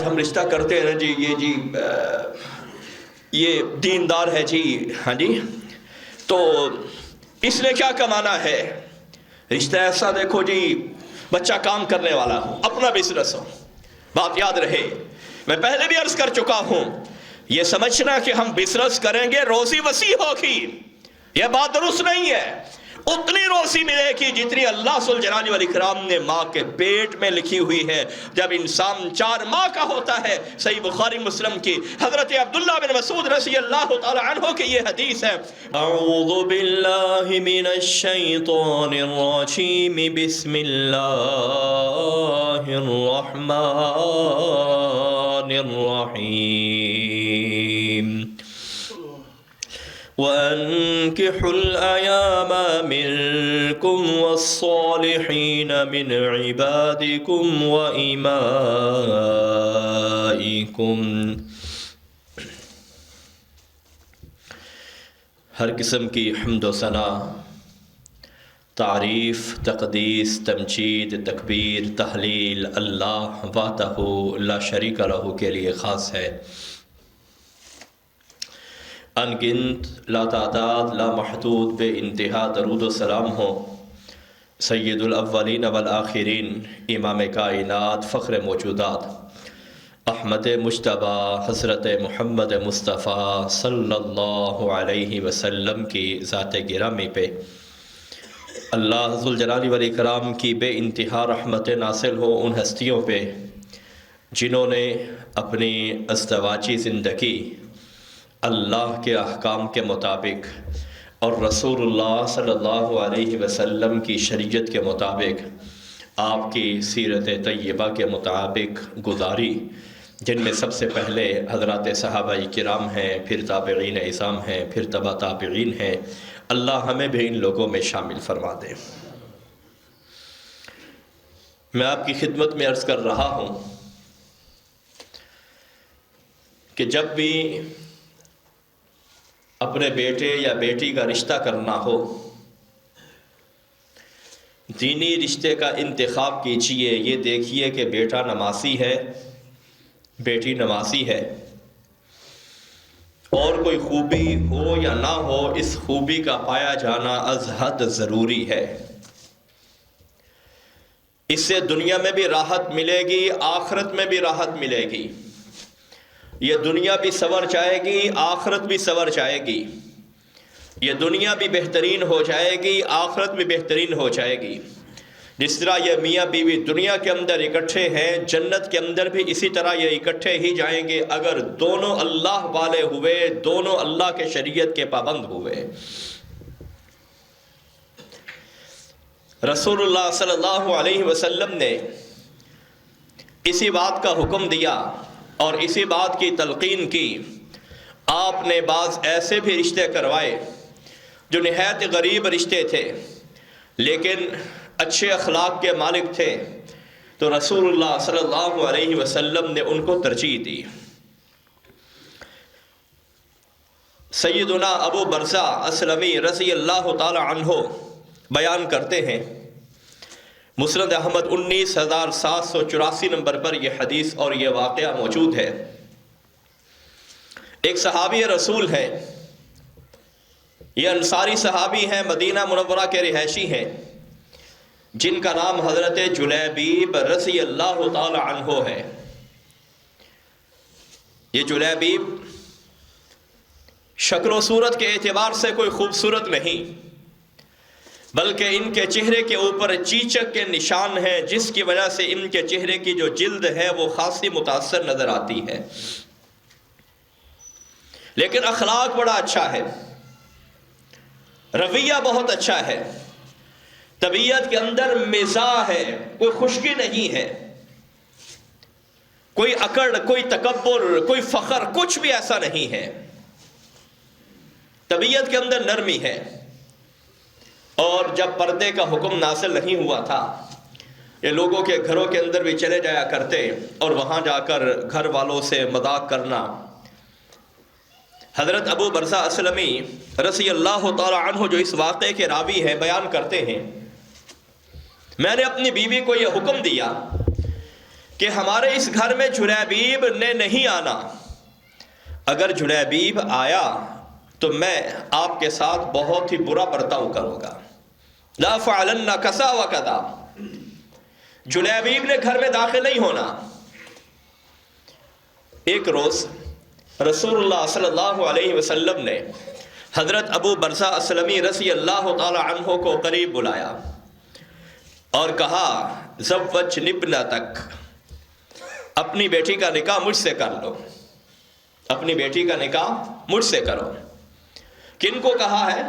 ہم رشتہ کرتے ہیں جی یہ دیندار ہے جی، ہاں جی، تو اس نے کیا کمانا ہے؟ رشتہ ایسا دیکھو جی، بچہ کام کرنے والا ہو، اپنا بزنس ہو. بات یاد رہے، میں پہلے بھی عرض کر چکا ہوں، یہ سمجھنا کہ ہم بزنس کریں گے روزی وسیع ہوگی، یہ بات درست نہیں ہے. اتنی روزی ملے گی جتنی اللہ ذوالجلال والاکرام نے ماں کے پیٹ میں لکھی ہوئی ہے. جب انسان 4 ماہ کا ہوتا ہے، صحیح بخاری مسلم کی حضرت عبداللہ بن مسعود رضی اللہ تعالی عنہ کی یہ حدیث ہے، اعوذ باللہ من الشیطان الرجیم، بسم اللہ الرحمن الرحیم، وَأَنكِحُوا الْأَيَامَ مِنكُمْ وَالصَّالِحِينَ مِنْ عِبَادِكُمْ وَإِمَائِكُمْ. ہر قسم کی حمد و ثنا، تعریف، تقدیس، تمجید، تکبیر، تحلیل اللہ وحدہ لا شریک لہ کے لیے خاص ہے. ان گنت، لا تعداد، لا محدود، بے انتہا درود و سلام ہو سید الاولین والآخرین، امام کائنات، فخر موجودات، احمد مجتبی حضرت محمد مصطفیٰ صلی اللہ علیہ وسلم کی ذات گرامی پہ اللہ ذوالجلال والاکرام کی بے انتہا رحمت نازل ہو ان ہستیوں پہ جنہوں نے اپنی ازدواجی زندگی اللہ کے احکام کے مطابق اور رسول اللہ صلی اللہ علیہ وسلم کی شریعت کے مطابق آپ کی سیرت طیبہ کے مطابق گزاری، جن میں سب سے پہلے حضرات صحابہ کرام ہیں، پھر تابعین اعظام ہیں، پھر تبع تابعین ہیں. اللہ ہمیں بھی ان لوگوں میں شامل فرما دے. میں آپ کی خدمت میں عرض کر رہا ہوں کہ جب بھی اپنے بیٹے یا بیٹی کا رشتہ کرنا ہو، دینی رشتے کا انتخاب کیجئے. یہ دیکھیے کہ بیٹا نمازی ہے، بیٹی نمازی ہے، اور کوئی خوبی ہو یا نہ ہو، اس خوبی کا پایا جانا از حد ضروری ہے. اس سے دنیا میں بھی راحت ملے گی، آخرت میں بھی راحت ملے گی. یہ دنیا بھی سنور جائے گی، آخرت بھی سنور جائے گی. یہ دنیا بھی بہترین ہو جائے گی، آخرت بھی بہترین ہو جائے گی. جس طرح یہ میاں بیوی دنیا کے اندر اکٹھے ہیں، جنت کے اندر بھی اسی طرح یہ اکٹھے ہی جائیں گے اگر دونوں اللہ والے ہوئے، دونوں اللہ کے شریعت کے پابند ہوئے. رسول اللہ صلی اللہ علیہ وسلم نے اسی بات کا حکم دیا اور اسی بات کی تلقین کی. آپ نے بعض ایسے بھی رشتے کروائے جو نہایت غریب رشتے تھے لیکن اچھے اخلاق کے مالک تھے، تو رسول اللہ صلی اللہ علیہ وسلم نے ان کو ترجیح دی. سیدنا ابو برزہ اسلمی رضی اللہ تعالی عنہ بیان کرتے ہیں، مسند احمد 19784 نمبر پر یہ حدیث اور یہ واقعہ موجود ہے. ایک صحابی رسول ہے، یہ انصاری صحابی ہیں، مدینہ منورہ کے رہائشی ہیں، جن کا نام حضرت جلیبیب رضی اللہ تعالی عنہ ہے. یہ جلیبیب شکل و صورت کے اعتبار سے کوئی خوبصورت نہیں، بلکہ ان کے چہرے کے اوپر چیچک کے نشان ہیں، جس کی وجہ سے ان کے چہرے کی جو جلد ہے وہ خاصی متاثر نظر آتی ہے. لیکن اخلاق بڑا اچھا ہے، رویہ بہت اچھا ہے، طبیعت کے اندر مزاح ہے، کوئی خشکی نہیں ہے، کوئی اکڑ، کوئی تکبر، کوئی فخر، کچھ بھی ایسا نہیں ہے. طبیعت کے اندر نرمی ہے. اور جب پردے کا حکم نازل نہیں ہوا تھا، یہ لوگوں کے گھروں کے اندر بھی چلے جایا کرتے اور وہاں جا کر گھر والوں سے مذاق کرنا. حضرت ابو برزہ اسلمی رضی اللہ تعالی عنہ جو اس واقعے کے راوی ہیں بیان کرتے ہیں، میں نے اپنی بیوی کو یہ حکم دیا کہ ہمارے اس گھر میں جلیبیب نے نہیں آنا، اگر جلیبیب آیا تو میں آپ کے ساتھ بہت ہی برا برتاؤ کروں گا، لا فعلن کذا و کذا۔ جلیبیب نے گھر میں داخل نہیں ہونا۔ ایک روز رسول اللہ صلی اللہ علیہ وسلم نے حضرت ابو برزہ اسلمی رضی اللہ تعالی عنہ کو قریب بلایا اور کہا زوجنی ابنتک، اپنی بیٹی کا نکاح مجھ سے کر لو، اپنی بیٹی کا نکاح مجھ سے کرو۔ کن کو کہا ہے؟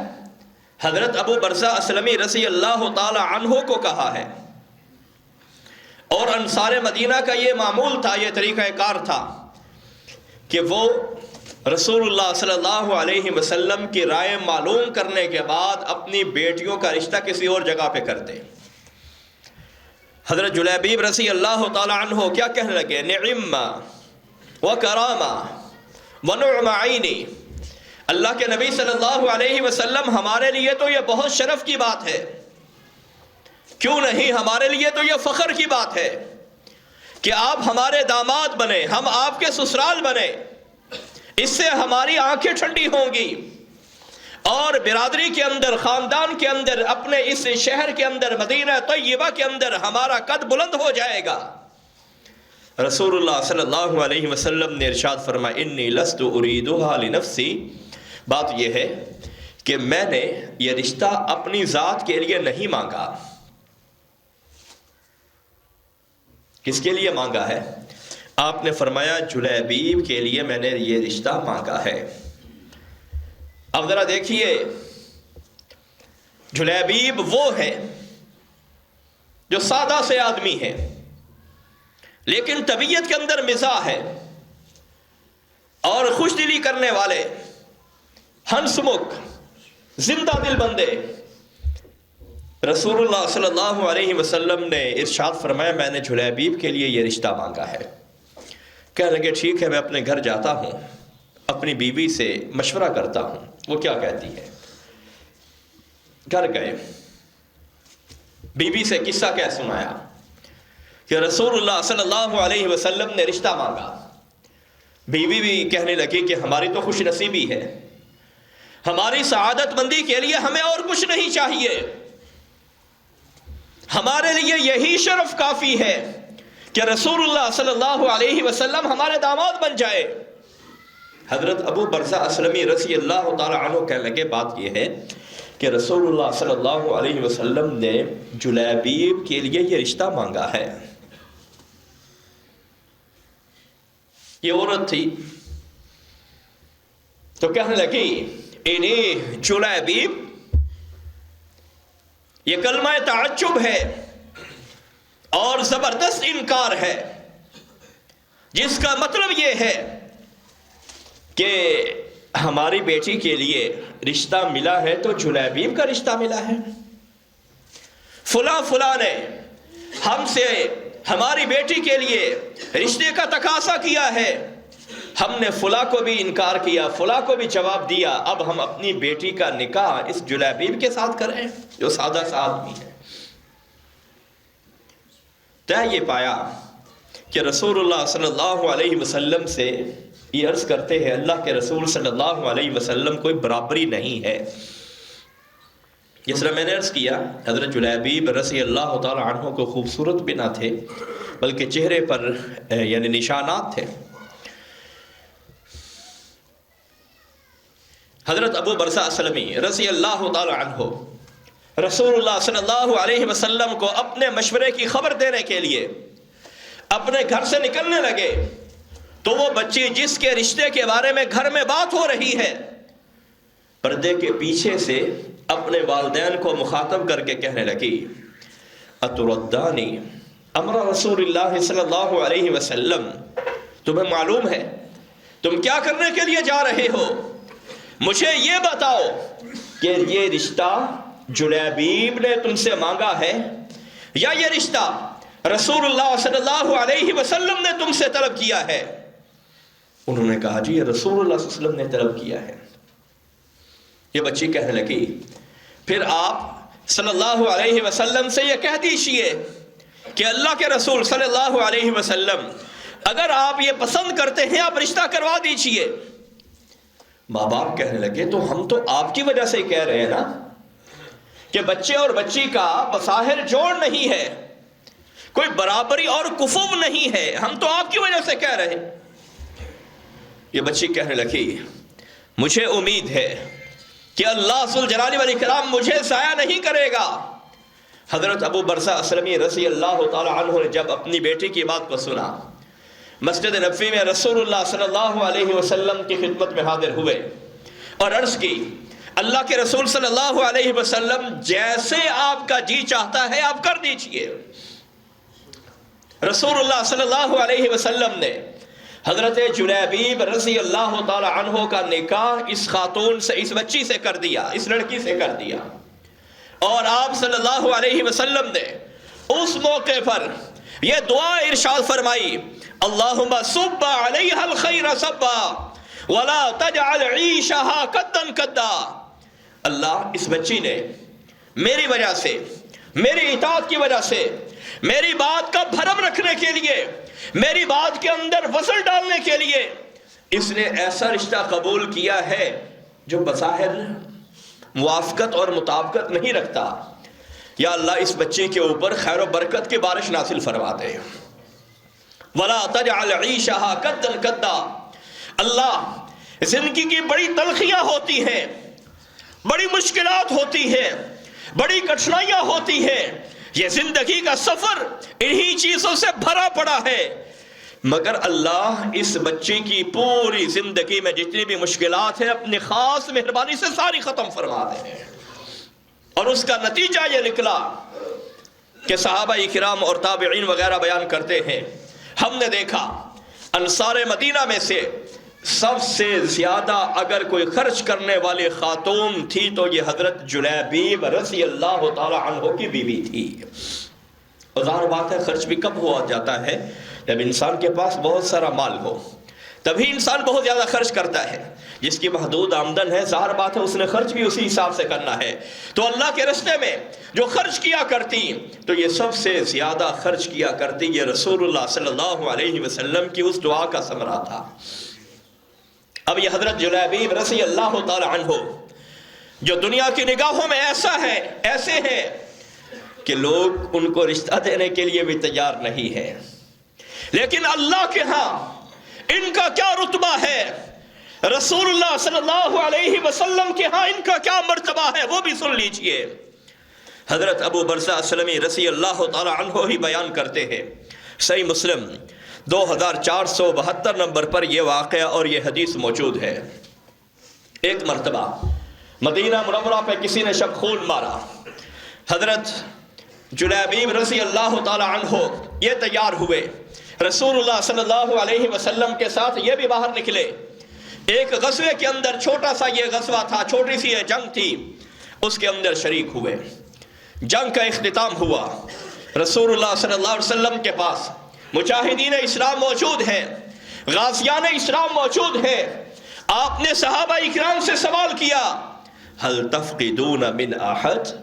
حضرت ابو برزہ اسلمی رضی اللہ تعالی عنہ کو کہا ہے۔ اور انصار مدینہ کا یہ معمول تھا، یہ طریقہ کار تھا کہ وہ رسول اللہ صلی اللہ علیہ وسلم کی رائے معلوم کرنے کے بعد اپنی بیٹیوں کا رشتہ کسی اور جگہ پہ کرتے۔ حضرت جلیبیب رضی اللہ تعالی عنہ کیا کہنے لگے؟ نعم و کرامہ و نعم عینی، اللہ کے نبی صلی اللہ علیہ وسلم ہمارے لیے تو یہ بہت شرف کی بات ہے، کیوں نہیں ہمارے لیے تو یہ فخر کی بات ہے کہ آپ ہمارے داماد بنے، ہم آپ کے سسرال بنے، اس سے ہماری آنکھیں ٹھنڈی ہوں گی اور برادری کے اندر، خاندان کے اندر، اپنے اس شہر کے اندر، مدینہ طیبہ کے اندر ہمارا قد بلند ہو جائے گا۔ رسول اللہ صلی اللہ علیہ وسلم نے ارشاد فرمایا انی لست اریدها لنفسی، بات یہ ہے کہ میں نے یہ رشتہ اپنی ذات کے لیے نہیں مانگا۔ کس کے لیے مانگا ہے؟ آپ نے فرمایا جلیبیب کے لیے میں نے یہ رشتہ مانگا ہے۔ اب ذرا دیکھیے، جلیبیب وہ ہے جو سادہ سے آدمی ہے لیکن طبیعت کے اندر مزاح ہے اور خوش دلی کرنے والے، ہنس مکھ، زندہ دل بندے۔ رسول اللہ صلی اللہ علیہ وسلم نے ارشاد فرمایا میں نے جلیبیب کے لیے یہ رشتہ مانگا ہے۔ کہنے لگے ٹھیک ہے، میں اپنے گھر جاتا ہوں، اپنی بیوی سے مشورہ کرتا ہوں وہ کیا کہتی ہے۔ گھر گئے، بیوی سے قصہ کیا سنایا کہ رسول اللہ صلی اللہ علیہ وسلم نے رشتہ مانگا۔ بیوی بھی کہنے لگی کہ ہماری تو خوش نصیبی ہے، ہماری سعادت مندی کے لیے ہمیں اور کچھ نہیں چاہیے، ہمارے لیے یہی شرف کافی ہے کہ رسول اللہ صلی اللہ علیہ وسلم ہمارے داماد بن جائے۔ حضرت ابو برزہ اسلمی رضی اللہ تعالی عنہ کہنے لگے بات یہ ہے کہ رسول اللہ صلی اللہ علیہ وسلم نے جلیبیب کے لیے یہ رشتہ مانگا ہے۔ یہ عورت تھی تو کہنے لگی انی جلیبیب، یہ کلمہ تعجب ہے اور زبردست انکار ہے، جس کا مطلب یہ ہے کہ ہماری بیٹی کے لیے رشتہ ملا ہے تو جلیبیب کا رشتہ ملا ہے، فلاں نے ہم سے ہماری بیٹی کے لیے رشتے کا تقاضا کیا ہے، ہم نے فلاں کو بھی انکار کیا، فلاں کو بھی جواب دیا، اب ہم اپنی بیٹی کا نکاح اس جلیبیب کے ساتھ کریں جو سادہ سا آدمی ہے۔ طے یہ پایا کہ رسول اللہ صلی اللہ علیہ وسلم سے یہ عرض کرتے ہیں اللہ کے رسول صلی اللہ علیہ وسلم کوئی برابری نہیں ہے۔ جس طرح میں نے عرض کیا حضرت جلیبیب رضی اللہ تعالی عنہ کو خوبصورت بھی نہ تھے بلکہ چہرے پر یعنی نشانات تھے۔ حضرت ابو برزہ اسلمی رضی اللہ تعالی عنہ رسول اللہ صلی اللہ علیہ وسلم کو اپنے مشورے کی خبر دینے کے لیے اپنے گھر سے نکلنے لگے تو وہ بچی جس کے رشتے کے بارے میں گھر میں بات ہو رہی ہے پردے کے پیچھے سے اپنے والدین کو مخاطب کر کے کہنے لگی اتردانی امر رسول اللہ صلی اللہ علیہ وسلم، تمہیں معلوم ہے تم کیا کرنے کے لیے جا رہے ہو؟ مجھے یہ بتاؤ کہ یہ رشتہ جلیبیب نے تم سے مانگا ہے یا یہ رشتہ رسول اللہ صلی اللہ علیہ وسلم نے تم سے طلب کیا ہے؟ انہوں نے کہا جی یہ رسول اللہ صلی اللہ علیہ وسلم نے طلب کیا ہے۔ یہ بچی کہنے لگی پھر آپ صلی اللہ علیہ وسلم سے یہ کہہ دیجئے کہ اللہ کے رسول صلی اللہ علیہ وسلم اگر آپ یہ پسند کرتے ہیں آپ رشتہ کروا دیجئے۔ ماں باپ کہنے لگے تو ہم تو آپ کی وجہ سے کہہ رہے ہیں نا کہ بچے اور بچی کا بظاہر جوڑ نہیں ہے، کوئی برابری اور کفو نہیں ہے، ہم تو آپ کی وجہ سے کہہ رہے ہیں۔ یہ بچی کہنے لگی مجھے امید ہے کہ اللہ ذوالجلال والاکرام مجھے ضائع نہیں کرے گا۔ حضرت ابو برزہ اسلمی رضی اللہ تعالی عنہ نے جب اپنی بیٹی کی بات کو سنا، مسجد نبوی میں رسول اللہ صلی اللہ علیہ وسلم کی خدمت میں حاضر ہوئے اور عرض کی اللہ کے رسول صلی اللہ علیہ وسلم جیسے آپ کا جی چاہتا ہے آپ کر دیجئے۔ رسول اللہ صلی اللہ علیہ وسلم نے حضرت جلیبیب رضی اللہ تعالی عنہ کا نکاح اس خاتون سے، اس بچی سے کر دیا، اس لڑکی سے کر دیا، اور آپ صلی اللہ علیہ وسلم نے اس موقع پر یہ دعا ارشاد فرمائی اللہم صب علیہا الخیر صبا ولا تجعل عیشہا قدًا قدا۔ اللہ اس بچی نے میری وجہ سے، میری اطاعت کی وجہ سے، میری بات کا بھرم رکھنے کے لیے، میری بات کے اندر وزن ڈالنے کے لیے اس نے ایسا رشتہ قبول کیا ہے جو بظاہر موافقت اور مطابقت نہیں رکھتا۔ یا اللہ اس بچے کے اوپر خیر و برکت کی بارش نازل فرما دے۔ وَلَا تَجْعَلْ عِيشَهَا قَدًّا قَدًّا۔ اللہ زندگی کی بڑی تلخیاں ہوتی ہیں، بڑی مشکلات ہوتی ہیں، بڑی کٹھنائیاں ہوتی ہیں، یہ زندگی کا سفر انہی چیزوں سے بھرا پڑا ہے، مگر اللہ اس بچے کی پوری زندگی میں جتنی بھی مشکلات ہیں اپنی خاص مہربانی سے ساری ختم فرما دے۔ اور اس کا نتیجہ یہ نکلا کہ صحابہ کرام اور تابعین وغیرہ بیان کرتے ہیں ہم نے دیکھا انصار مدینہ میں سے سب سے زیادہ اگر کوئی خرچ کرنے والی خاتون تھی تو یہ حضرت جلیبیب رضی اللہ تعالی عنہ کی بیوی تھی۔ اور ظاہر بات ہے خرچ بھی کب ہوا جاتا ہے جب انسان کے پاس بہت سارا مال ہو، تبھی انسان بہت زیادہ خرچ کرتا ہے۔ جس کی محدود آمدن ہے ظاہر بات ہے اس نے خرچ بھی اسی حساب سے کرنا ہے۔ تو اللہ کے راستے میں جو خرچ کیا کرتی تو یہ سب سے زیادہ خرچ کیا کرتی یہ رسول اللہ صلی اللہ علیہ وسلم کی اس دعا کا ثمرہ تھا۔ اب یہ حضرت جلیبیب رضی اللہ تعالی عنہ جو دنیا کی نگاہوں میں ایسے ہیں کہ لوگ ان کو رشتہ دینے کے لیے بھی تیار نہیں ہے، لیکن اللہ کے ہاں ان کا کیا رتبہ ہے، رسول اللہ صلی اللہ علیہ وسلم کے ہاں ان کا کیا مرتبہ ہے وہ بھی سن لیجئے۔ حضرت ابو برزہ اسلمی رضی اللہ تعالی عنہ ہی بیان کرتے ہیں، صحیح مسلم 2472 نمبر پر یہ واقعہ اور یہ حدیث موجود ہے۔ ایک مرتبہ مدینہ منورہ پہ کسی نے شب خون مارا، حضرت جلیبیب رضی اللہ تعالی عنہ یہ تیار ہوئے، رسول اللہ صلی اللہ علیہ وسلم کے ساتھ یہ بھی باہر نکلے، ایک غزوے کے اندر چھوٹا سا یہ غزوہ تھا، چھوٹی سی یہ جنگ تھی، اس کے اندر شریک ہوئے، جنگ کا اختتام ہوا، رسول اللہ صلی اللہ علیہ وسلم کے پاس مجاہدین اسلام موجود ہیں، غازیان اسلام موجود ہیں، آپ نے صحابہ اکرام سے سوال کیا هل تفقدون من احد،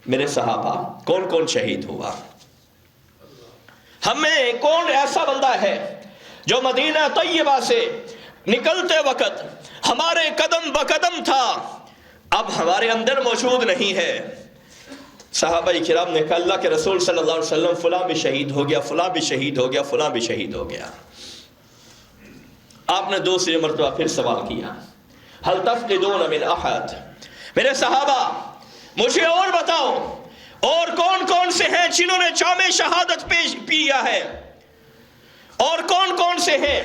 میرے صحابہ کون کون شہید ہوا، ہمیں کون ایسا بندہ ہے جو مدینہ طیبہ سے نکلتے وقت ہمارے قدم بقدم تھا اب ہمارے اندر موجود نہیں ہے۔ صحابہ کرام نے کہا اللہ کے رسول صلی اللہ علیہ وسلم فلاں بھی شہید ہو گیا، فلاں بھی شہید ہو گیا، فلاں بھی شہید ہو گیا۔ آپ نے دوسری مرتبہ پھر سوال کیا هل تفقدون من احد، میرے صحابہ مجھے اور بتاؤ اور کون کون سے ہیں جنہوں نے جام شہادت پیا ہے، اور کون کون سے ہیں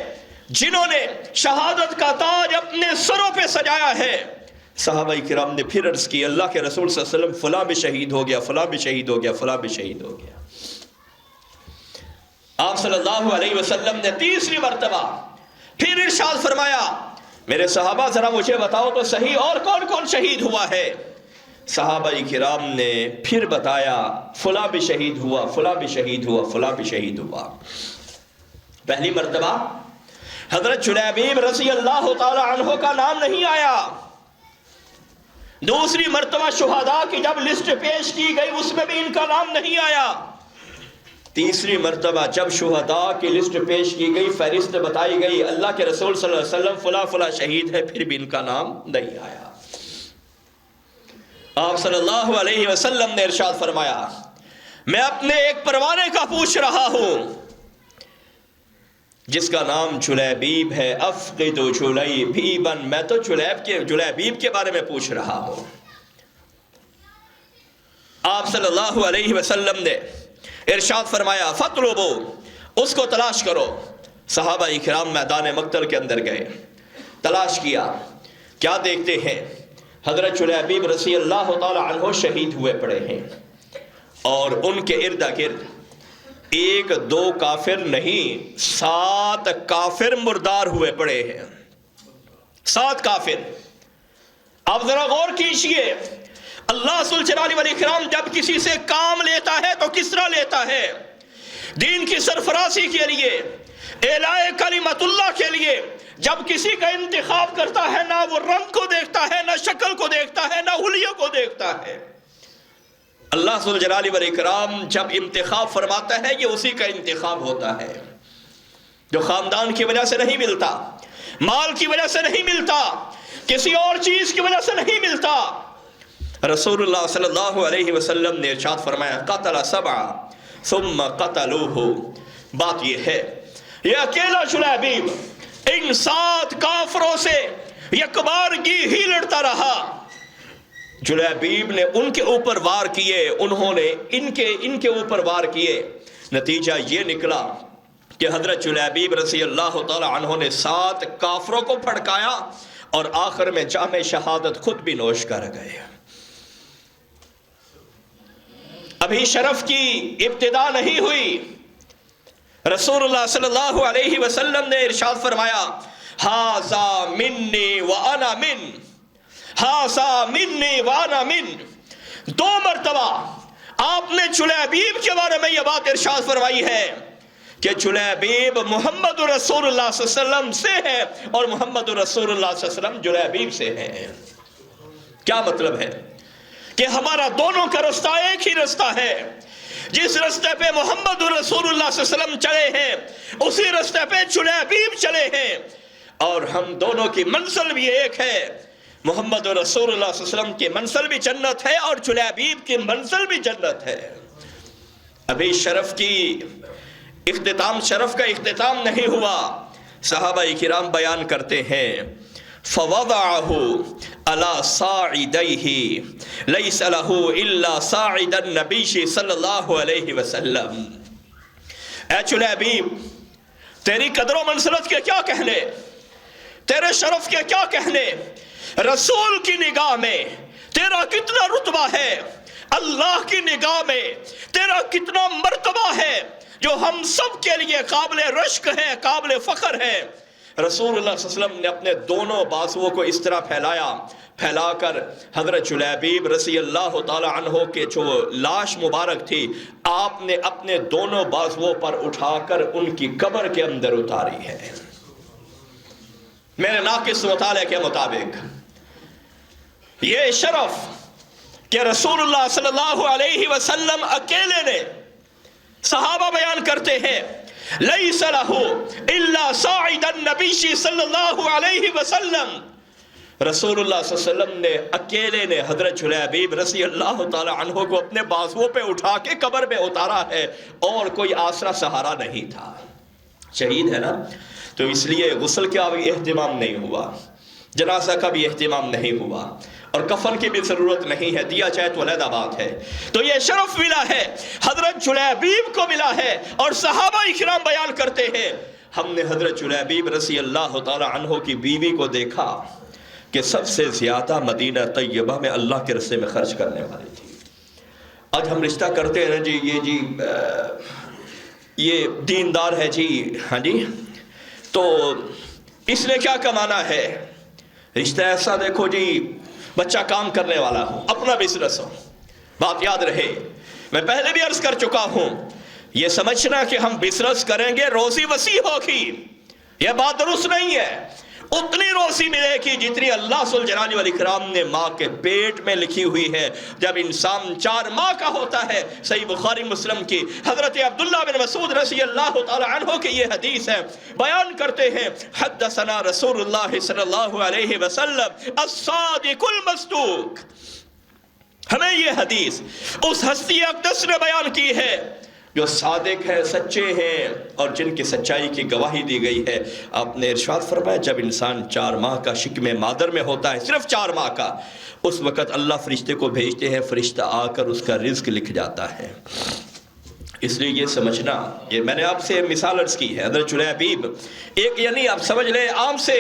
جنہوں نے شہادت کا تاج اپنے سروں پہ سجایا ہے۔ صحابہ کرام نے پھر عرض کی اللہ کے رسول صلی اللہ علیہ وسلم فلاں بھی شہید ہو گیا، فلاں بھی شہید ہو گیا، فلاں بھی شہید ہو گیا۔ آپ صلی اللہ علیہ وسلم نے تیسری مرتبہ پھر ارشاد فرمایا میرے صحابہ ذرا مجھے بتاؤ تو صحیح اور کون کون شہید ہوا ہے۔ صحابہ کرام نے پھر بتایا فلاں بھی شہید ہوا، فلاں بھی شہید ہوا، فلاں بھی شہید ہوا۔ پہلی مرتبہ حضرت جلیبیب رضی اللہ تعالی عنہ کا نام نہیں آیا، دوسری مرتبہ شہداء کی جب لسٹ پیش کی گئی اس میں بھی ان کا نام نہیں آیا، تیسری مرتبہ جب شہداء کی لسٹ پیش کی گئی، فہرست بتائی گئی، اللہ کے رسول صلی اللہ علیہ وسلم فلاں فلاں شہید ہے، پھر بھی ان کا نام نہیں آیا۔ آپ صلی اللہ علیہ وسلم نے ارشاد فرمایا، میں اپنے ایک پروانے کا پوچھ رہا ہوں جس کا نام جلیبیب ہے، افقد جلیبیبا، میں تو جلیبیب کے بارے میں پوچھ رہا ہوں۔ آپ صلی اللہ علیہ وسلم نے ارشاد فرمایا، فَاطْلُبُوا، اس کو تلاش کرو۔ صحابہ اکرام میدان مقتل کے اندر گئے، تلاش کیا، کیا دیکھتے ہیں؟ حضرت جلیبیب رضی اللہ تعالی عنہ شہید ہوئے پڑے ہیں، اور ان کے ارد گرد ایک دو کافر نہیں، 7 کافر مردار ہوئے پڑے ہیں۔ 7 کافر۔ آپ ذرا غور کیجئے، اللہ ذو الجلال والاکرام جب کسی سے کام لیتا ہے تو کس طرح لیتا ہے؟ دین کی سرفرازی کے لیے، اعلاء کلمت اللہ کے لیے جب کسی کا انتخاب کرتا ہے، نہ وہ رنگ کو دیکھتا ہے، نہ شکل کو دیکھتا ہے، نہ حلیے کو دیکھتا ہے۔ اللہ ذو الجلال والاکرام جب انتخاب فرماتا ہے، یہ اسی کا انتخاب ہوتا ہے جو خاندان کی وجہ سے نہیں ملتا، مال کی وجہ سے نہیں ملتا، کسی اور چیز کی وجہ سے نہیں ملتا۔ رسول اللہ صلی اللہ علیہ وسلم نے ارشاد فرمایا، قتل 7 ثم قتلوہ۔ بات یہ ہے، یہ اکیلا جلیبیب ان 7 کافروں سے یکبارگی ہی لڑتا رہا۔ جلیبیب نے ان کے اوپر وار کیے، انہوں نے ان کے اوپر وار کیے، نتیجہ یہ نکلا کہ حضرت جلیبیب رضی اللہ تعالی عنہ نے 7 کافروں کو پھڑکایا اور آخر میں جام شہادت خود بھی نوش کر گئے۔ ابھی شرف کی ابتدا نہیں ہوئی، رسول اللہ صلی اللہ علیہ وسلم نے ارشاد فرمایا، ھذا منی وانا من، ھذا منی وانا من۔ 2 مرتبہ آپ نے جلیبیب کے بارے میں یہ بات ارشاد فرمائی ہے کہ جلیبیب محمد رسول اللہ صلی اللہ علیہ وسلم سے ہے اور محمد رسول اللہ صلی اللہ علیہ وسلم جلیبیب سے ہے۔ کیا مطلب ہے؟ کہ ہمارا دونوں کا رستہ ایک ہی رستہ ہے۔ جس رستے پہ محمد رسول اللہ صلی اللہ علیہ وسلم چلے ہیں، اسی رستے پہ جلیبیب چلے ہیں، اور ہم دونوں کی منزل بھی ایک ہے۔ محمد رسول اللہ صلی اللہ علیہ وسلم کی منزل بھی جنت ہے اور جلیبیب کی منزل بھی جنت ہے۔ ابھی شرف کا اختتام نہیں ہوا۔ صحابہ کرام بیان کرتے ہیں، فَوَضَعَهُ عَلَى صَاعِدَيْهِ لَيْسَ لَهُ إِلَّا صَاعِدَ النَّبِيِّ صلی اللہ علیہ وسلم۔ اے جلیبیب، تیری قدر و منزلت کے کیا کہنے، تیرے شرف کے کیا کہنے، رسول کی نگاہ میں تیرا کتنا رتبہ ہے، اللہ کی نگاہ میں تیرا کتنا مرتبہ ہے، جو ہم سب کے لیے قابل رشک ہے، قابل فخر ہے۔ رسول اللہ صلی اللہ علیہ وسلم نے اپنے دونوں بازوؤں کو اس طرح پھیلا کر حضرت جلیبیب رضی اللہ تعالی عنہ کے جو لاش مبارک تھی، آپ نے اپنے دونوں بازوؤں پر اٹھا کر ان کی قبر کے اندر اتاری ہے۔ میرے ناقص مطالعے کے مطابق یہ شرف کہ رسول اللہ صلی اللہ علیہ وسلم اکیلے نے، صحابہ بیان کرتے ہیں، لیس لہ الا صاعد النبی صلی اللہ علیہ وسلم، رسول اللہ صلی اللہ علیہ وسلم نے اکیلے نے حضرت جلیبیب رضی اللہ تعالی عنہ کو اپنے بازوؤں پہ اٹھا کے قبر میں اتارا ہے، اور کوئی آسرا سہارا نہیں تھا۔ شہید ہے نا، تو اس لیے غسل کا بھی اہتمام نہیں ہوا، جنازہ کا بھی اہتمام نہیں ہوا، اور کفن کی بھی ضرورت نہیں ہے، دیا جائے تو علیحدہ بات ہے۔ تو یہ شرف ملا ہے، حضرت جلیبیب کو ملا ہے، اور صحابہ اکرام بیان کرتے ہیں، ہم نے حضرت جلیبیب رضی اللہ تعالی عنہ کی بیوی کو دیکھا کہ سب سے زیادہ مدینہ طیبہ میں اللہ کے راستے میں خرچ کرنے والی تھی۔ آج ہم رشتہ کرتے ہیں جی، یہ دیندار ہے جی، ہاں جی، تو اس نے کیا کمانا ہے؟ رشتہ ایسا دیکھو جی، بچہ کام کرنے والا ہو، اپنا بزنس ہو۔ بات یاد رہے، میں پہلے بھی عرض کر چکا ہوں، یہ سمجھنا کہ ہم بزنس کریں گے روزی وسیع ہوگی، یہ بات درست نہیں ہے۔ اتنی روزی ملے گی جتنی اللہ ذو الجلال والاکرام نے ماں کے پیٹ میں لکھی ہوئی ہے جب انسان 4 ماہ کا ہوتا ہے۔ صحیح بخاری مسلم کی حضرت عبداللہ بن مسعود رضی اللہ تعالی عنہ کی یہ حدیث ہے، بیان کرتے ہیں حدثنا رسول اللہ صلی اللہ علیہ وسلم الصادق المصدوق۔ ہمیں یہ حدیث اس ہستی اقدس نے بیان کی ہے جو صادق ہے، سچے ہیں، اور جن کی سچائی کی گواہی دی گئی ہے۔ آپ نے ارشاد فرمایا جب انسان 4 ماہ کا شکم مادر میں ہوتا ہے، صرف 4 ماہ کا، اس وقت اللہ فرشتے کو بھیجتے ہیں، فرشتہ آ کر اس کا رزق لکھ جاتا ہے۔ اس لیے یہ سمجھنا، یہ میں نے آپ سے مثال عرض کی ہے، حضرت جلیبیب ایک یعنی آپ سمجھ لیں عام سے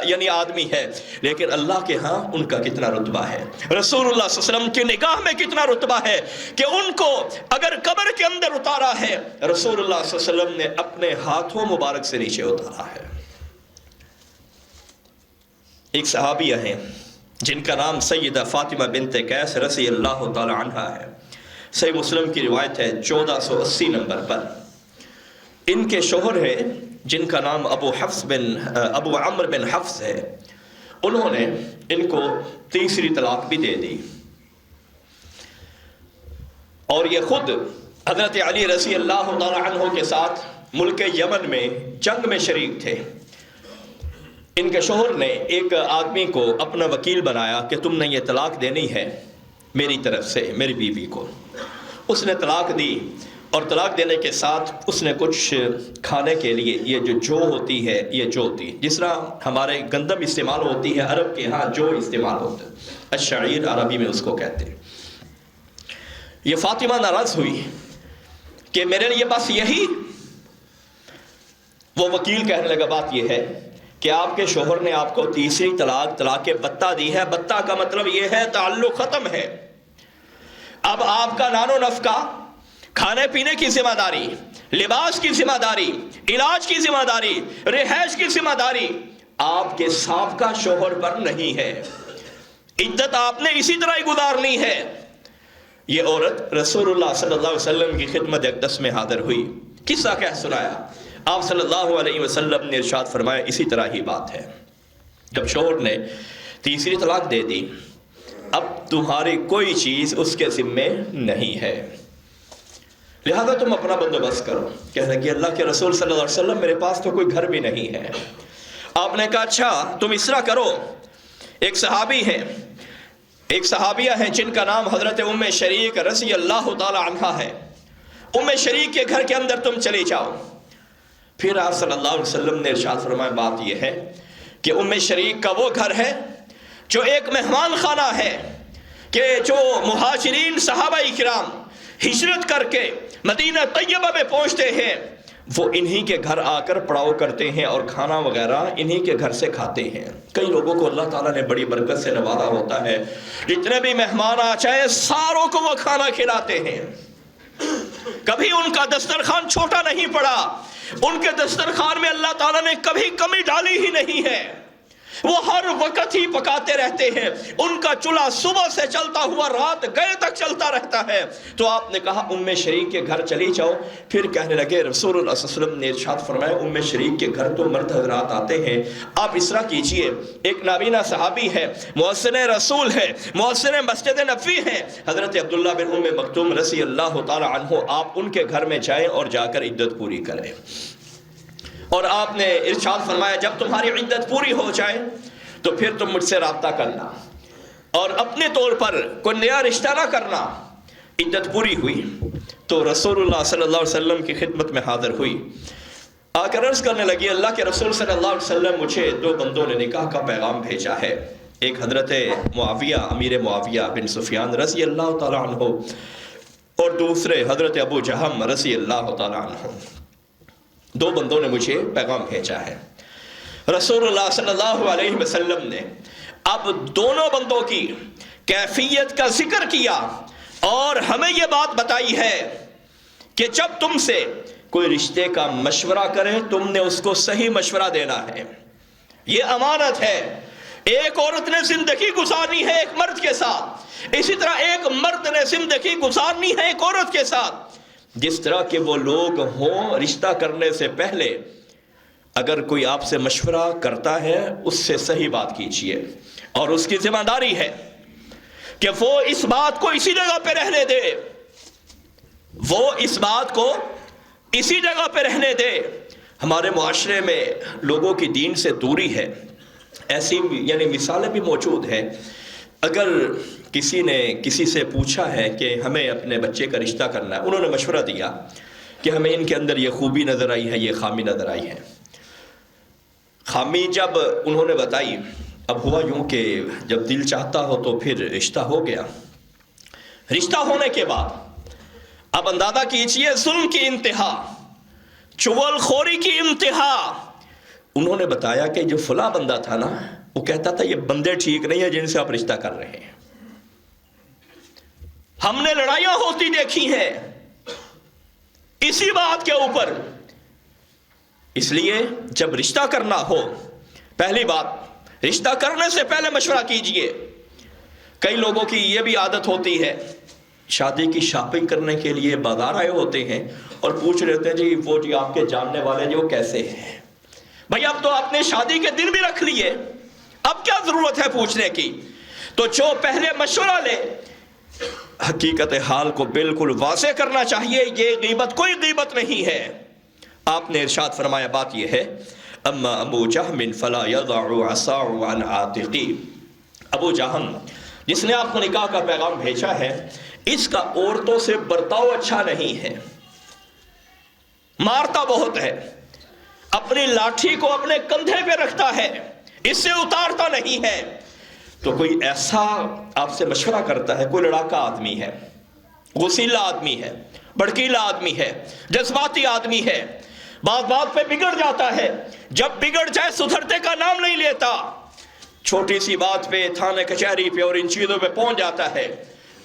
یعنی آدمی ہے، لیکن اللہ کے ہاں ان کا کتنا رتبہ ہے، رسول اللہ صلی اللہ علیہ وسلم کی نگاہ میں کتنا رتبہ ہے کہ ان کو اگر قبر کے اندر اتارا ہے، رسول اللہ صلی اللہ علیہ وسلم نے اپنے ہاتھوں مبارک سے نیچے اتارا ہے۔ ایک صحابیہ ہیں جن کا نام سیدہ فاطمہ بنت قیس رضی اللہ تعالی عنہا ہے، صحیح مسلم کی روایت ہے 1480 نمبر پر۔ ان کے شوہر ہیں جن کا نام ابو عمرو بن حفص ہے، انہوں نے ان کو تیسری طلاق بھی دے دی، اور یہ خود حضرت علی رضی اللہ تعالی عنہ کے ساتھ ملک یمن میں جنگ میں شریک تھے۔ ان کے شوہر نے ایک آدمی کو اپنا وکیل بنایا کہ تم نے یہ طلاق دینی ہے میری طرف سے میری بیوی کو۔ اس نے طلاق دی، اور طلاق دینے کے ساتھ اس نے کچھ کھانے کے لیے یہ جو جو ہوتی ہے، یہ جو ہوتی جس طرح ہمارے گندم استعمال ہوتی ہے، عرب کے ہاں جو استعمال ہوتا ہے، الشعیر عربی میں اس کو کہتے ہیں۔ یہ فاطمہ ناراض ہوئی کہ میرے لیے بس یہی؟ وہ وکیل کہنے لگا بات یہ ہے کہ آپ کے شوہر نے آپ کو تیسری طلاق بتہ دی ہے۔ بتہ کا مطلب یہ ہے تعلق ختم ہے، اب آپ کا نان و نفقہ، کھانے پینے کی ذمہ داری، لباس کی ذمہ داری، علاج کی ذمہ داری، رہائش کی ذمہ داری آپ کے سابقہ شوہر پر نہیں ہے، عدت آپ نے اسی طرح ہی گزارنی ہے۔ یہ عورت رسول اللہ صلی اللہ علیہ وسلم کی خدمت اقدس میں حاضر ہوئی، قصہ کہہ سنایا۔ آپ صلی اللہ علیہ وسلم نے ارشاد فرمایا اسی طرح ہی بات ہے، جب شوہر نے تیسری طلاق دے دی، اب تمہاری کوئی چیز اس کے ذمے نہیں ہے، لہذا تم اپنا بندوبست کرو۔ کہنے لگے اللہ کے رسول صلی اللہ علیہ وسلم میرے پاس تو کوئی گھر بھی نہیں ہے۔ آپ نے کہا اچھا تم اس طرح کرو، ایک صحابی ہے، ایک صحابیہ ہے جن کا نام حضرت ام شریک رضی اللہ تعالی عنہا ہے، ام شریک کے گھر کے اندر تم چلے جاؤ۔ پھر آپ صلی اللہ علیہ وسلم نے ارشاد فرمایا بات یہ ہے کہ ام شریک کا وہ گھر ہے جو ایک مہمان خانہ ہے، کہ جو مہاجرین صحابہ کرام ہجرت کر کے مدینہ طیبہ میں پہنچتے ہیں، وہ انہی کے گھر آ کر پڑاؤ کرتے ہیں اور کھانا وغیرہ انہی کے گھر سے کھاتے ہیں۔ کئی لوگوں کو اللہ تعالیٰ نے بڑی برکت سے نوازا ہوتا ہے، جتنے بھی مہمان آ جائیں ساروں کو وہ کھانا کھلاتے ہیں، کبھی ان کا دسترخوان چھوٹا نہیں پڑا، ان کے دسترخوان میں اللہ تعالیٰ نے کبھی کمی ڈالی ہی نہیں ہے، وہ ہر وقت ہی پکاتے رہتے ہیں، ان کا چولہا صبح سے چلتا ہوا رات گئے تک چلتا رہتا ہے۔ تو آپ نے کہا ام شریک کے گھر چلی جاؤ۔ پھر کہنے لگے رسول اللہ صلی اللہ علیہ وسلم نے ارشاد فرمایا ام شریک کے گھر تو مرد حضرات آتے ہیں، آپ اس طرح کیجئے، ایک نابینا صحابی ہے، مؤذن رسول ہے، مؤذن مسجد نبوی ہے، حضرت عبداللہ بن ام مکتوم رضی اللہ تعالی عنہ، آپ ان کے گھر میں جائیں اور جا کر عدت پوری کریں۔ اور آپ نے ارشاد فرمایا جب تمہاری عدت پوری ہو جائے تو پھر تم مجھ سے رابطہ کرنا، اور اپنے طور پر کوئی نیا رشتہ نہ کرنا۔ عدت پوری ہوئی تو رسول اللہ صلی اللہ علیہ وسلم کی خدمت میں حاضر ہوئی، آ کر عرض کرنے لگی اللہ کے رسول صلی اللہ علیہ وسلم مجھے 2 بندوں نے نکاح کا پیغام بھیجا ہے، ایک حضرت معاویہ امیر معاویہ بن سفیان رضی اللہ تعالیٰ عنہ، اور دوسرے حضرت ابو جہم رضی اللہ تعالیٰ عنہ۔ 2 بندوں نے مجھے پیغام بھیجا ہے۔ رسول اللہ صلی اللہ علیہ وسلم نے اب دونوں بندوں کی کیفیت کا ذکر کیا اور ہمیں یہ بات بتائی ہے کہ جب تم سے کوئی رشتے کا مشورہ کرے تم نے اس کو صحیح مشورہ دینا ہے، یہ امانت ہے۔ ایک عورت نے زندگی گزارنی ہے ایک مرد کے ساتھ، اسی طرح ایک مرد نے زندگی گزارنی ہے ایک عورت کے ساتھ، جس طرح کہ وہ لوگ ہوں رشتہ کرنے سے پہلے اگر کوئی آپ سے مشورہ کرتا ہے اس سے صحیح بات کیجیے، اور اس کی ذمہ داری ہے کہ وہ اس بات کو اسی جگہ پہ رہنے دے، وہ اس بات کو اسی جگہ پہ رہنے دے۔ ہمارے معاشرے میں لوگوں کی دین سے دوری ہے، ایسی یعنی مثالیں بھی موجود ہیں۔ اگر کسی نے کسی سے پوچھا ہے کہ ہمیں اپنے بچے کا رشتہ کرنا ہے، انہوں نے مشورہ دیا کہ ہمیں ان کے اندر یہ خوبی نظر آئی ہے، یہ خامی نظر آئی ہے۔ خامی جب انہوں نے بتائی، اب ہوا یوں کہ جب دل چاہتا ہو تو پھر رشتہ ہو گیا۔ رشتہ ہونے کے بعد اب اندازہ کیجئے ظلم کی انتہا، چغل خوری کی انتہا۔ انہوں نے بتایا کہ جو فلاں بندہ تھا نا، وہ کہتا تھا یہ بندے ٹھیک نہیں ہیں جن سے آپ رشتہ کر رہے ہیں، ہم نے لڑائیاں ہوتی دیکھی ہیں اسی بات کے اوپر۔ اس لیے جب رشتہ کرنا ہو، پہلی بات رشتہ کرنے سے پہلے مشورہ کیجئے۔ کئی لوگوں کی یہ بھی عادت ہوتی ہے، شادی کی شاپنگ کرنے کے لیے بازار آئے ہوتے ہیں اور پوچھ رہتے ہیں جی وہ جی آپ کے جاننے والے جی وہ کیسے ہیں؟ بھائی اب تو آپ نے شادی کے دن بھی رکھ لیے، اب کیا ضرورت ہے پوچھنے کی؟ تو جو پہلے مشورہ لے حقیقت حال کو بالکل واضح کرنا چاہیے، یہ غیبت کوئی غیبت نہیں ہے۔ آپ نے ارشاد فرمایا بات یہ ہے، اما ابو جہم فلا یضع عصاه عن عاتقی۔ ابو جہم جس نے آپ کو نکاح کا پیغام بھیجا ہے، اس کا عورتوں سے برتاؤ اچھا نہیں ہے، مارتا بہت ہے، اپنی لاٹھی کو اپنے کندھے پہ رکھتا ہے، اس سے اتارتا نہیں ہے۔ تو کوئی ایسا آپ سے مشورہ کرتا ہے، کوئی لڑاکا آدمی ہے، غسیلا آدمی ہے، بھڑکیلا آدمی ہے، جذباتی آدمی ہے، بات بات پہ بگڑ جاتا ہے، جب بگڑ جائے سدھرتے کا نام نہیں لیتا، چھوٹی سی بات پہ تھانے کچہری پہ اور ان چیزوں پہ پہنچ جاتا ہے۔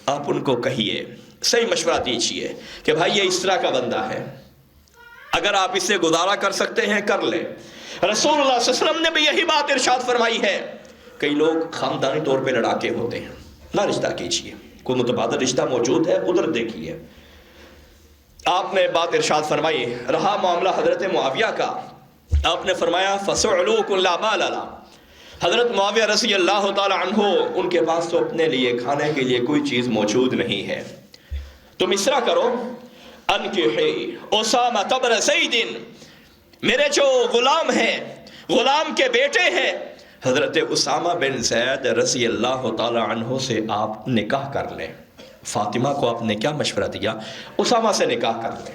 آپ ان کو کہیے، صحیح مشورہ دیجیے کہ بھائی یہ اس طرح کا بندہ ہے، اگر آپ اس سے گزارا کر سکتے ہیں کر لیں۔ رسول اللہ صلی اللہ علیہ وسلم نے بھی یہی بات ارشاد فرمائی ہے۔ کئی لوگ خاندانی طور پہ لڑاکے ہوتے ہیں، نہ رشتہ کیجیے، کوئی متبادل رشتہ موجود ہے ادھر دیکھیے۔ آپ نے بات ارشاد فرمائی، رہا معاملہ حضرت معاویہ کا، آپ نے فرمایا فَسُعْلُوكُ لَا مَالَ لَا۔ حضرت معاویہ رضی اللہ تعالی عنہ، ان کے پاس تو اپنے لیے کھانے کے لیے کوئی چیز موجود نہیں ہے، تم اس طرح کرو، انکحی اسامہ بن زید، میرے جو غلام ہیں، غلام کے بیٹے ہیں، حضرت اسامہ بن زید رضی اللہ تعالی عنہ سے آپ نکاح کر لیں۔ فاطمہ کو آپ نے کیا مشورہ دیا؟ اسامہ سے نکاح کر لیں۔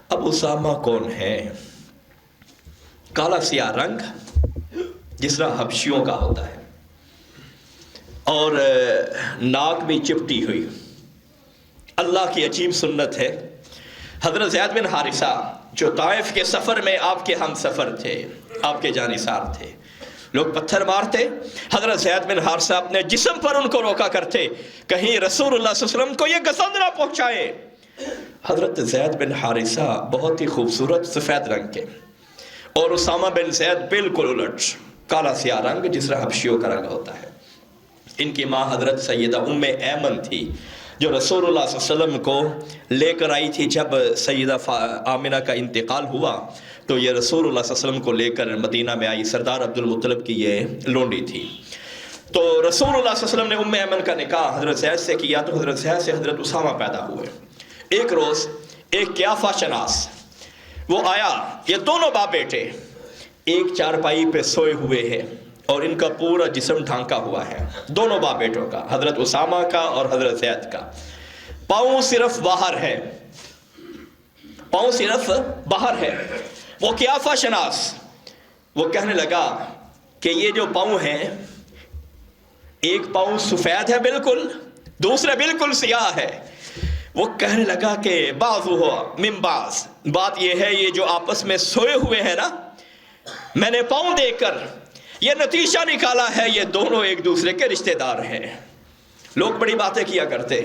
اب اسامہ کون ہے؟ کالا سیاہ رنگ جس طرح حبشیوں کا ہوتا ہے، اور ناک بھی چپٹی ہوئی۔ اللہ کی عجیب سنت ہے، حضرت زید بن حارثہ جو طائف کے سفر میں آپ کے ہم سفر تھے، آپ کے جانثار تھے، لوگ پتھر مارتے، حضرت زید بن حارثہ اپنے جسم پر ان کو روکا کرتے کہیں رسول اللہ صلی اللہ علیہ وسلم کو یہ گزند نہ پہنچائے۔ حضرت زید بن حارثہ بہت ہی خوبصورت سفید رنگ کے، اور اسامہ بن زید بالکل الٹ کالا سیاہ رنگ جس طرح حبشیوں کا رنگ ہوتا ہے۔ ان کی ماں حضرت سیدہ ام ایمن تھی جو رسول اللہ صلی اللہ علیہ وسلم کو لے کر آئی تھی۔ جب سیدہ آمنہ کا انتقال ہوا تو یہ رسول اللہ صلی اللہ علیہ وسلم کو لے کر مدینہ میں آئی، سردار عبد المطلب کی یہ لونڈی تھی۔ تو رسول اللہ صلی اللہ علیہ وسلم نے ام ایمن کا نکاح حضرت زید سے کیا، تو حضرت زید سے حضرت اسامہ پیدا ہوئے۔ ایک روز ایک قیافہ شناس وہ آیا، یہ دونوں باپ بیٹے ایک چارپائی پہ سوئے ہوئے ہیں اور ان کا پورا جسم ڈھانکا ہوا ہے، دونوں باپ بیٹوں کا، حضرت اسامہ کا اور حضرت زید کا۔ پاؤں صرف باہر ہے، پاؤں صرف باہر ہے۔ وہ قیافہ شناس وہ کہنے لگا کہ یہ جو پاؤں ہیں، ایک پاؤں سفید ہے بالکل، دوسرے بالکل سیاہ ہے۔ وہ کہنے لگا کہ بعضہ من بعض، بات یہ ہے یہ جو آپس میں سوئے ہوئے ہیں نا، میں نے پاؤں دیکھ کر یہ نتیجہ نکالا ہے یہ دونوں ایک دوسرے کے رشتہ دار ہیں۔ لوگ بڑی باتیں کیا کرتے۔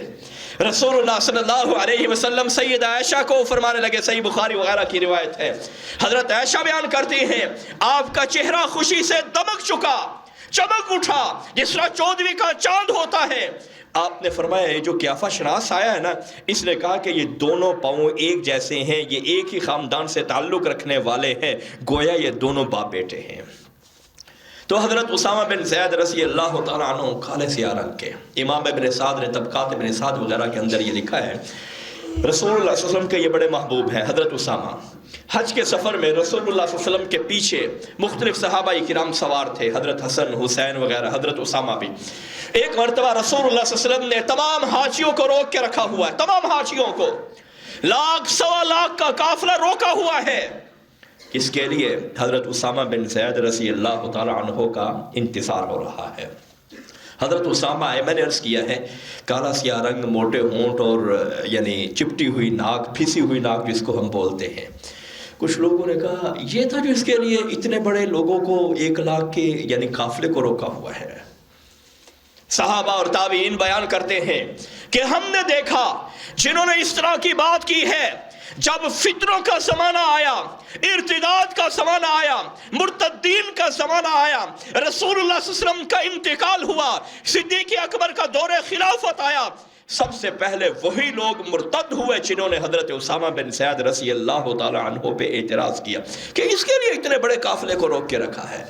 رسول اللہ صلی اللہ علیہ وسلم سیدہ عائشہ کو فرمانے لگے، صحیح بخاری وغیرہ کی روایت ہے، حضرت عائشہ بیان کرتی ہیں آپ کا چہرہ خوشی سے دمک چکا، چمک اٹھا جس طرح 14ویں کا چاند ہوتا ہے، آپ نے فرمایا یہ جو قیافہ شناس آیا ہے نا، اس نے کہا کہ یہ دونوں پاؤں ایک جیسے ہیں، یہ ایک ہی خاندان سے تعلق رکھنے والے ہیں، گویا یہ دونوں باپ بیٹے ہیں۔ تو حضرت اسامہ بن زید رضی اللہ تعالیٰ عنہ کالے سیاہ رنگ کے، امام ابن سعد نے طبقات ابن سعد وغیرہ کے اندر یہ لکھا ہے، رسول اللہ صلی اللہ علیہ وسلم کے یہ بڑے محبوب ہیں حضرت اسامہ۔ حج کے سفر میں رسول اللہ صلی اللہ علیہ وسلم کے پیچھے مختلف صحابہ کرام سوار تھے، حضرت حسن، حسین وغیرہ، حضرت اسامہ بھی۔ ایک مرتبہ رسول اللہ صلی اللہ علیہ وسلم نے تمام حاجیوں کو روک کے رکھا ہوا ہے، تمام حاجیوں کو، 1,00,000 سوا لاکھ کا قافلہ روکا ہوا ہے، اس کے لیے حضرت اسامہ بن زید رضی اللہ تعالیٰ عنہ کا انتظار ہو رہا ہے۔ حضرت اسامہ آئے، میں نے عرض کیا ہے، کالا سیاہ رنگ، موٹے ہونٹ اور یعنی چپٹی ہوئی ناک، پھسی ہوئی ناک جس کو ہم بولتے ہیں۔ کچھ لوگوں نے کہا یہ تھا جو اس کے لیے اتنے بڑے لوگوں کو 1,00,000 کے یعنی قافلے کو روکا ہوا ہے۔ صحابہ اور تابعین بیان کرتے ہیں کہ ہم نے دیکھا جنہوں نے اس طرح کی بات کی ہے، جب فتنوں کا زمانہ آیا، ارتداد کا زمانہ آیا، مرتدین کا زمانہ آیا، رسول اللہ صلی اللہ علیہ وسلم کا انتقال ہوا، صدیق اکبر کا دور خلافت آیا، سب سے پہلے وہی لوگ مرتد ہوئے جنہوں نے حضرت اسامہ بن زید رضی اللہ تعالی عنہ پہ اعتراض کیا کہ اس کے لیے اتنے بڑے قافلے کو روک کے رکھا ہے۔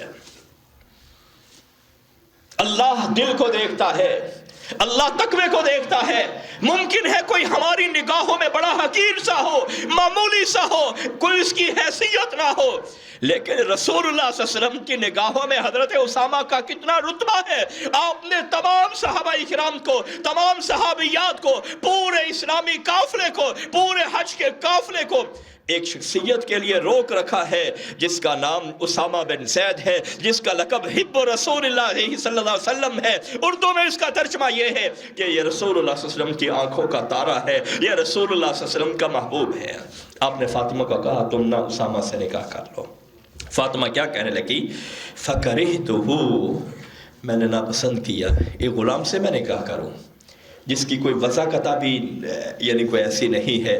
اللہ دل کو دیکھتا ہے، اللہ تقوی کو دیکھتا ہے۔ ممکن ہے کوئی ہماری نگاہوں میں بڑا حقیر سا ہو، معمولی سا ہو، کوئی اس کی حیثیت نہ ہو، لیکن رسول اللہ صلی اللہ علیہ وسلم کی نگاہوں میں حضرت اسامہ کا کتنا رتبہ ہے۔ آپ نے تمام صحابہ کرام کو، تمام صحابیات کو، پورے اسلامی قافلے کو، پورے حج کے قافلے کو ایک شخصیت کے لیے روک رکھا ہے جس کا نام اسامہ بن زید ہے، جس کا لقب حب رسول اللہ صلی اللہ علیہ وسلم ہے۔ اردو میں اس کا ترجمہ یہ ہے کہ یہ رسول اللہ صلی اللہ علیہ وسلم کی آنکھوں کا تارا ہے، یہ رسول اللہ صلی اللہ علیہ وسلم کا محبوب ہے۔ آپ نے فاطمہ کو کہا تم نہ اسامہ سے نکاح کر لو۔ فاطمہ کیا کہنے لگی؟ فَكَرِهْتُهُ، میں نے ناپسند کیا ایک غلام سے میں نکاح کروں، جس کی کوئی وضاحت بھی یعنی کوئی ایسی نہیں ہے۔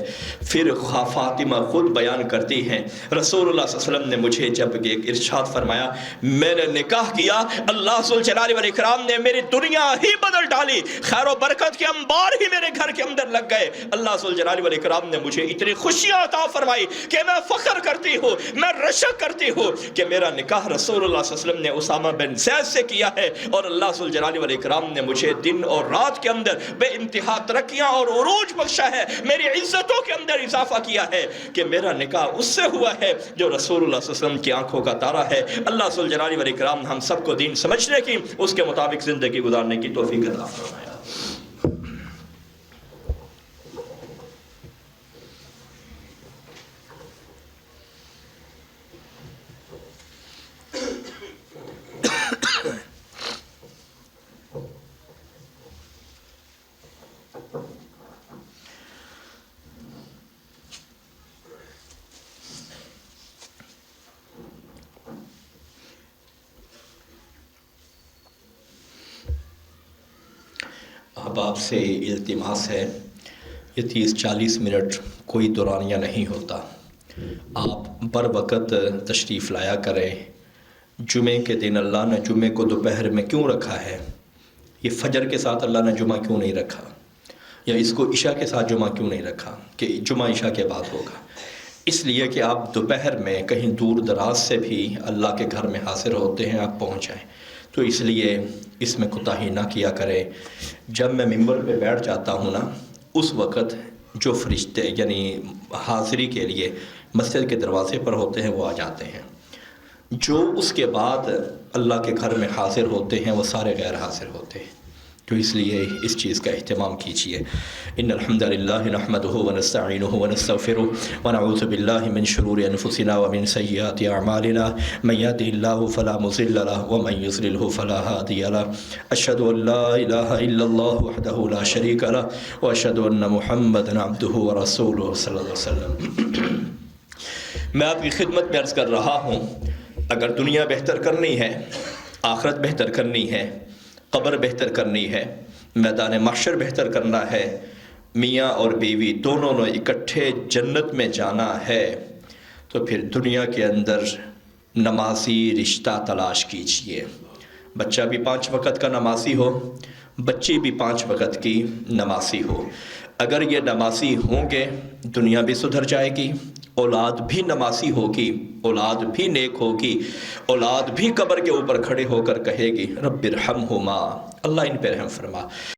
پھر فاطمہ خود بیان کرتی ہیں رسول اللہ صلی اللہ علیہ وسلم نے مجھے جب ایک ارشاد فرمایا، میں نے نکاح کیا، اللہ ذوالجلال والاکرام نے میری دنیا ہی بدل ڈالی، خیر و برکت کے انبار ہی میرے گھر کے اندر لگ گئے۔ اللہ ذوالجلال والاکرام نے مجھے اتنی خوشیاں عطا فرمائی کہ میں فخر کرتی ہوں، میں رشک کرتی ہوں کہ میرا نکاح رسول اللہ صلی اللہ علیہ وسلم نے اسامہ بن زید سے کیا ہے، اور اللہ ذوالجلال والاکرام نے مجھے دن اور رات کے اندر بے انتہا ترقیاں اور عروج بخشا ہے، میری عزتوں کے اندر اضافہ کیا ہے کہ میرا نکاح اس سے ہوا ہے جو رسول اللہ صلی اللہ علیہ وسلم کی آنکھوں کا تارا ہے۔ اللہ ذوالجلال والاکرام ہم سب کو دین سمجھنے کی، اس کے مطابق زندگی گزارنے کی توفیق عطا فرمائے۔ اب آپ سے التماس ہے، یہ 30-40 منٹ کوئی دورانیہ نہیں ہوتا، آپ بر وقت تشریف لایا کریں۔ جمعے کے دن اللہ نے جمعے کو دوپہر میں کیوں رکھا ہے؟ یہ فجر کے ساتھ اللہ نے جمعہ کیوں نہیں رکھا؟ یا اس کو عشاء کے ساتھ جمعہ کیوں نہیں رکھا کہ جمعہ عشاء کے بعد ہوگا؟ اس لیے کہ آپ دوپہر میں کہیں دور دراز سے بھی اللہ کے گھر میں حاضر ہوتے ہیں، آپ پہنچ جائیں، تو اس لیے اس میں کوتاہی نہ کیا کرے۔ جب میں ممبر پہ بیٹھ جاتا ہوں نا، اس وقت جو فرشتے یعنی حاضری کے لیے مسجد کے دروازے پر ہوتے ہیں وہ آ جاتے ہیں، جو اس کے بعد اللہ کے گھر میں حاضر ہوتے ہیں وہ سارے غیر حاضر ہوتے ہیں، تو اس لیے اس چیز کا اہتمام کیجیے۔ ان الحمد للہ نحمدہ ونستعینہ ونستغفرہ ونعوذ باللہ من شرور انفسنا ومن سیئات اعمالنا، من یهده اللہ فلا مضل له ومن یضللہ فلا ہادی له، اشہد ان لا الہ الا اللہ وحدہ لا شریک له واشہد ان محمدا عبدہ ورسولہ صلی اللہ علیہ وسلم۔ میں آپ کی خدمت میں عرض کر رہا ہوں، اگر دنیا بہتر کرنی ہے، آخرت بہتر کرنی ہے، قبر بہتر کرنی ہے، میدان محشر بہتر کرنا ہے، میاں اور بیوی دونوں نے اکٹھے جنت میں جانا ہے، تو پھر دنیا کے اندر نمازی رشتہ تلاش کیجئے۔ بچہ بھی 5 وقت کا نمازی ہو، بچی بھی 5 وقت کی نمازی ہو۔ اگر یہ نمازی ہوں گے دنیا بھی سدھر جائے گی، اولاد بھی نمازی ہوگی، اولاد بھی نیک ہوگی، اولاد بھی قبر کے اوپر کھڑے ہو کر کہے گی رب ارحمہما، اللہ ان پہ رحم فرما۔